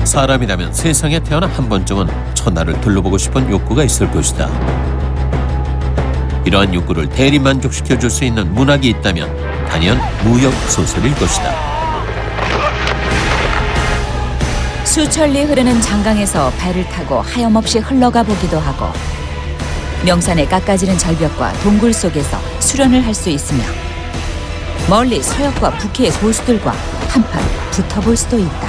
사람이라면 세상에 태어나 한 번쯤은 천하를 둘러보고 싶은 욕구가 있을 것이다. 이러한 욕구를 대리 만족시켜줄 수 있는 문학이 있다면 단연 무협소설일 것이다. 수천리 흐르는 장강에서 배를 타고 하염없이 흘러가 보기도 하고 명산의 깎아지는 절벽과 동굴 속에서 수련을 할 수 있으며 멀리 서역과 북해의 고수들과 한판 붙어볼 수도 있다.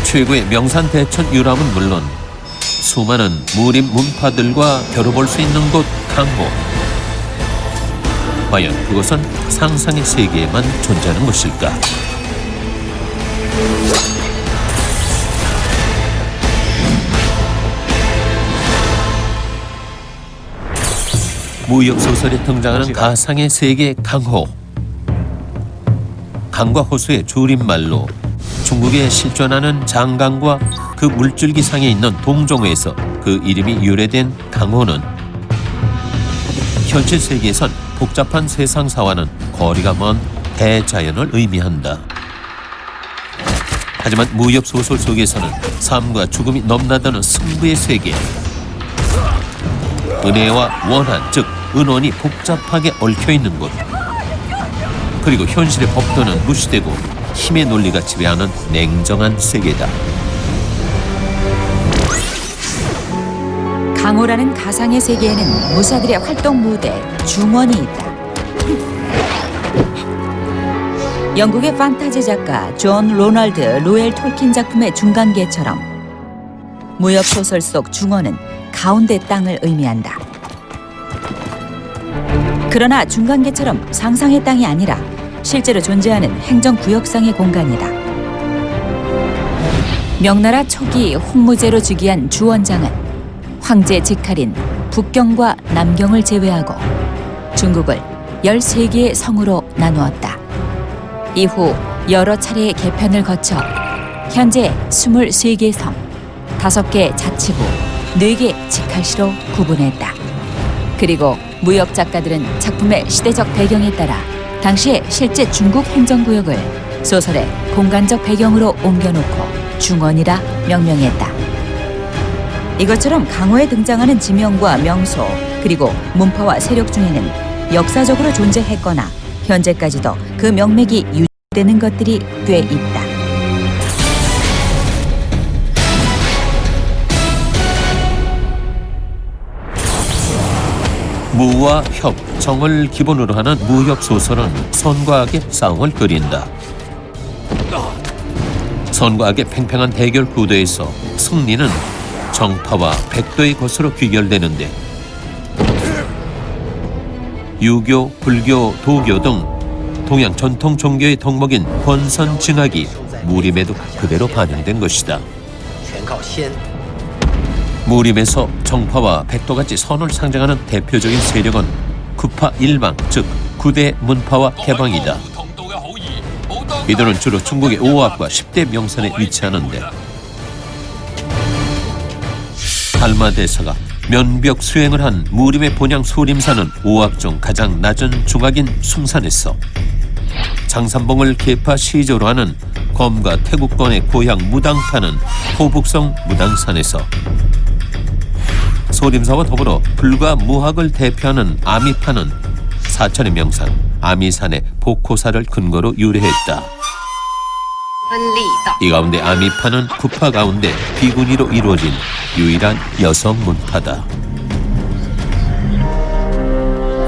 최고의 명산 대천 유람은 물론 수많은 무림 문파들과 겨뤄볼 수 있는 곳 강호. 과연 그것은 상상의 세계에만 존재하는 것일까? 무협소설에 등장하는 가상의 세계 강호. 강과 호수의 줄임말로 중국에 실존하는 장강과 그 물줄기상에 있는 동종에서 그 이름이 유래된 강호는 현실 세계에선 복잡한 세상사와는 거리가 먼 대자연을 의미한다. 하지만 무협소설 속에서는 삶과 죽음이 넘나드는 승부의 세계, 은혜와 원한, 즉 은원이 복잡하게 얽혀있는 곳, 그리고 현실의 법도는 무시되고 힘의 논리가 지배하는 냉정한 세계다. 강호라는 가상의 세계에는 무사들의 활동 무대 중원이 있다. 영국의 판타지 작가 존 로널드 로엘 톨킨 작품의 중간계처럼 무협소설 속 중원은 가운데 땅을 의미한다. 그러나 중간계처럼 상상의 땅이 아니라 실제로 존재하는 행정구역상의 공간이다. 명나라 초기 홍무제로 즉위한 주원장은 황제 직할인 북경과 남경을 제외하고 중국을 13개의 성으로 나누었다. 이후 여러 차례의 개편을 거쳐 현재 23개 성, 5개 자치구, 4개 직할시로 구분했다. 그리고 무협 작가들은 작품의 시대적 배경에 따라 당시의 실제 중국 행정구역을 소설의 공간적 배경으로 옮겨놓고 중원이라 명명했다. 이것처럼 강호에 등장하는 지명과 명소 그리고 문파와 세력 중에는 역사적으로 존재했거나 현재까지도 그 명맥이 유지되는 것들이 꽤 있다. 무와 협, 정을 기본으로 하는 무협소설은 선과 악의 싸움을 그린다. 선과 악의 팽팽한 대결 구도에서 승리는 정파와 백도의 것으로 귀결되는데 유교, 불교, 도교 등 동양 전통 종교의 덕목인 권선징악이 무림에도 그대로 반영된 것이다. 무림에서 정파와 백도같이 선을 상징하는 대표적인 세력은 구파 일방, 즉 구대 문파와 개방이다. 이들은 주로 중국의 5압과 10대 명산에 위치하는데 달마대사가 면벽 수행을 한 무림의 본향 소림사는 5압 중 가장 낮은 중악인 숭산에서 장산봉을 계파 시조로 하는 검과 태국권의 고향 무당파는 호북성 무당산에서 소림사와 더불어 불과 무학을 대표하는 아미파는 사천의 명산 아미산의 복호사를 근거로 유래했다. 이 가운데 아미파는 구파 가운데 비구니로 이루어진 유일한 여성 문파다.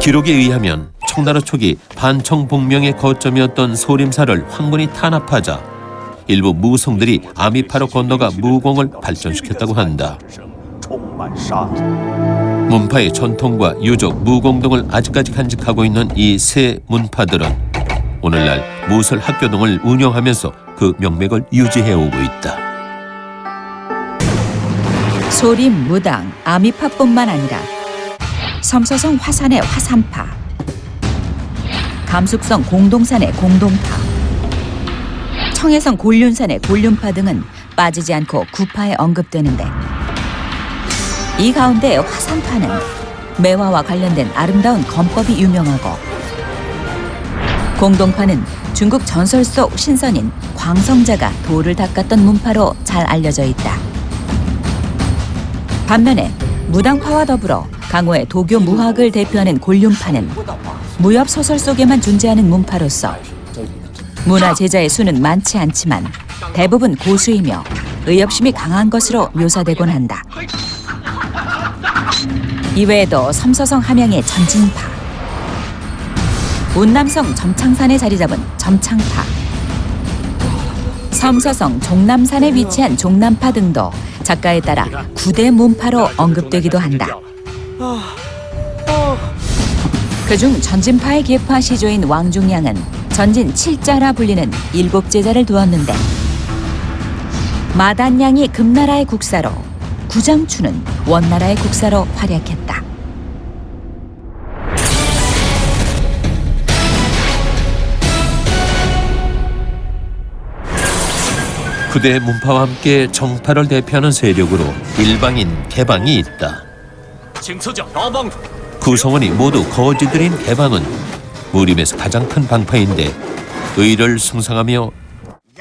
기록에 의하면 청나라 초기 반청복명의 거점이었던 소림사를 황군이 탄압하자 일부 무성들이 아미파로 건너가 무공을 발전시켰다고 한다. 문파의 전통과 유적, 무공 등을 아직까지 간직하고 있는 이 세 문파들은 오늘날 무술 학교 등을 운영하면서 그 명맥을 유지해오고 있다. 소림, 무당, 아미파뿐만 아니라 섬서성 화산의 화산파, 감숙성 공동산의 공동파, 청해성 곤륜산의 곤륜파 등은 빠지지 않고 구파에 언급되는데 이 가운데 화산파는 매화와 관련된 아름다운 건법이 유명하고 공동파는 중국 전설 속 신선인 광성자가 돌을 닦았던 문파로 잘 알려져 있다. 반면에 무당파와 더불어 강호의 도교 무학을 대표하는 곤륜파는 무협 소설 속에만 존재하는 문파로서 문화 제자의 수는 많지 않지만 대부분 고수이며 의협심이 강한 것으로 묘사되곤 한다. 이외에도 섬서성 함양의 전진파, 운남성 점창산에 자리 잡은 점창파, 섬서성 종남산에 위치한 종남파 등도 작가에 따라 9대 문파로 언급되기도 한다. 그중 전진파의 계파 시조인 왕중량은 전진 7자라 불리는 7제자를 두었는데 마단량이 금나라의 국사로 구장추는 원나라의 국사로 활약했다. 구대 문파와 함께 정파를 대표하는 세력으로 일방인 개방이 있다. 구성원이 모두 거지들인 개방은 무림에서 가장 큰 방파인데 의를 숭상하며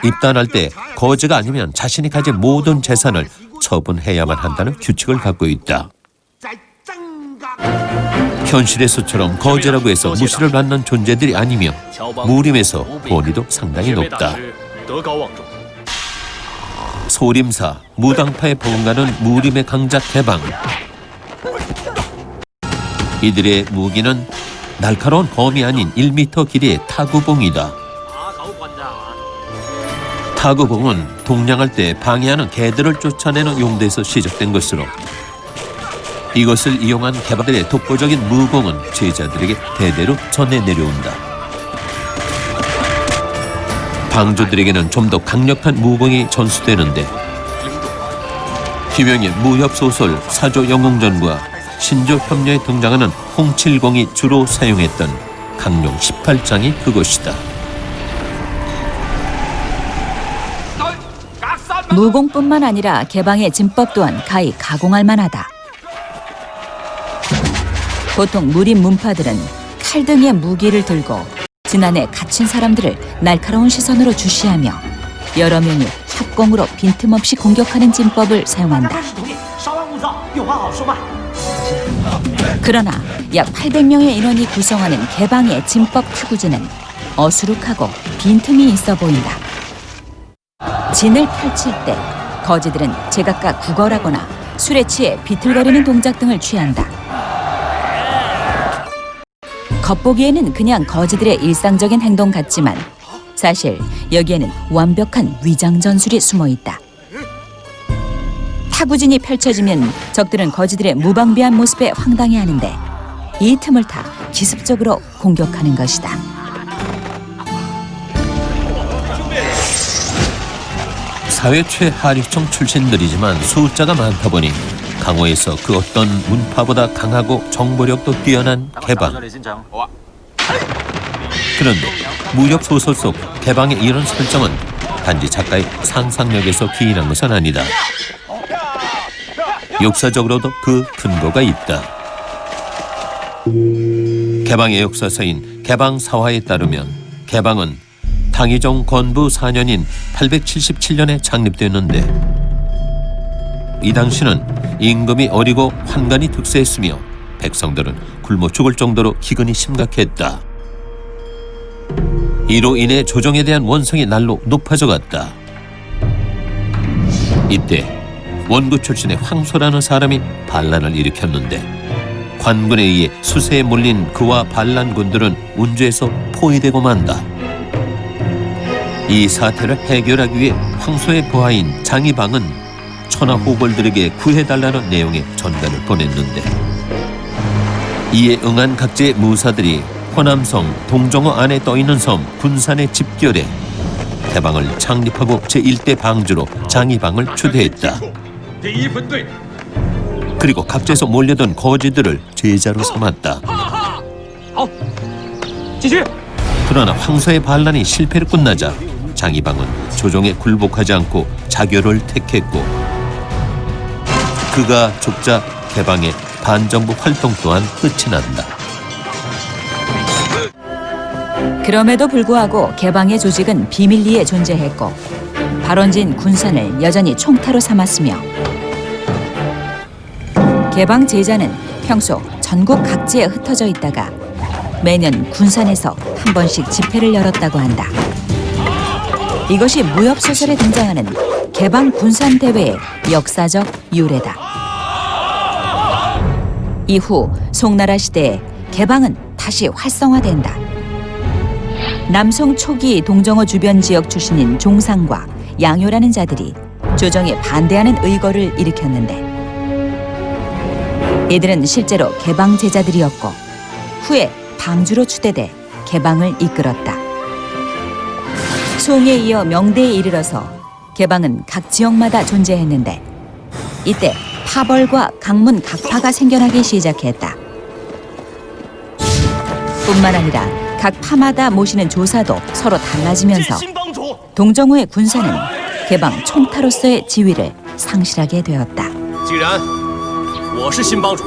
입단할 때 거지가 아니면 자신이 가진 모든 재산을 처분해야만 한다는 규칙을 갖고 있다. 현실에서처럼 거지라고 해서 무시를 받는 존재들이 아니며 무림에서 권위도 상당히 높다. 소림사, 무당파에 버금가는 무림의 강자 개방. 이들의 무기는 날카로운 검이 아닌 1m 길이의 타구봉이다. 타구봉은 동냥할 때 방해하는 개들을 쫓아내는 용도에서 시작된 것으로 이것을 이용한 개발들의 독보적인 무공은 제자들에게 대대로 전해 내려온다. 방조들에게는 좀 더 강력한 무공이 전수되는데 김영의 무협소설 사조 영웅전과 신조 협녀에 등장하는 홍칠공이 주로 사용했던 강룡 18장이 그것이다. 무공뿐만 아니라 개방의 진법 또한 가히 가공할 만하다. 보통 무림 문파들은 칼 등의 무기를 들고 지난해 갇힌 사람들을 날카로운 시선으로 주시하며 여러 명이 협공으로 빈틈없이 공격하는 진법을 사용한다. 그러나 약 800명의 인원이 구성하는 개방의 진법 타구지는 어수룩하고 빈틈이 있어 보인다. 진을 펼칠 때 거지들은 제각각 구걸하거나 술에 취해 비틀거리는 동작 등을 취한다. 겉보기에는 그냥 거지들의 일상적인 행동 같지만 사실 여기에는 완벽한 위장 전술이 숨어 있다. 타구진이 펼쳐지면 적들은 거지들의 무방비한 모습에 황당해하는데 이 틈을 타 기습적으로 공격하는 것이다. 사회 최하류층 출신들이지만 숫자가 많다 보니 강호에서 그 어떤 문파보다 강하고 정보력도 뛰어난 개방. 그런데 무협소설 속 개방의 이런 설정은 단지 작가의 상상력에서 기인한 것은 아니다. 역사적으로도 그 근거가 있다. 개방의 역사서인 개방사화에 따르면 개방은 당이종 건부 4년인 877년에 창립됐는데 이 당시는 임금이 어리고 환관이 득세했으며 백성들은 굶어 죽을 정도로 기근이 심각했다. 이로 인해 조정에 대한 원성이 날로 높아져 갔다. 이때 원구 출신의 황소라는 사람이 반란을 일으켰는데 관군에 의해 수세에 몰린 그와 반란군들은 운주에서 포위되고 만다. 이 사태를 해결하기 위해 황소의 부하인 장이방은 천하호벌들에게 구해달라는 내용의 전가를 보냈는데 이에 응한 각지의 무사들이 호남성 동정어 안에 떠있는 섬 군산에 집결해 개방을 창립하고 제1대 방주로 장이방을 초대했다. 그리고 각지에서 몰려든 거지들을 제자로 삼았다. 그러나 황소의 반란이 실패로 끝나자 장이방은 조정에 굴복하지 않고 자교를 택했고 그가 죽자 개방의 반정부 활동 또한 끝이 난다. 그럼에도 불구하고 개방의 조직은 비밀리에 존재했고 발원진 군산을 여전히 총타로 삼았으며 개방 제자는 평소 전국 각지에 흩어져 있다가 매년 군산에서 한 번씩 집회를 열었다고 한다. 이것이 무협소설에 등장하는 개방 군산 대회의 역사적 유래다. 이후 송나라 시대에 개방은 다시 활성화된다. 남송 초기 동정어 주변 지역 출신인 종상과 양요라는 자들이 조정에 반대하는 의거를 일으켰는데 이들은 실제로 개방 제자들이었고 후에 방주로 추대돼 개방을 이끌었다. 송에 이어 명대에 이르러서 개방은 각 지역마다 존재했는데 이때 파벌과 강문 각파가 생겨나기 시작했다. 뿐만 아니라 각 파마다 모시는 조사도 서로 달라지면서 동정호의 군사는 개방 총타로서의 지위를 상실하게 되었다. 既然我是新帮主，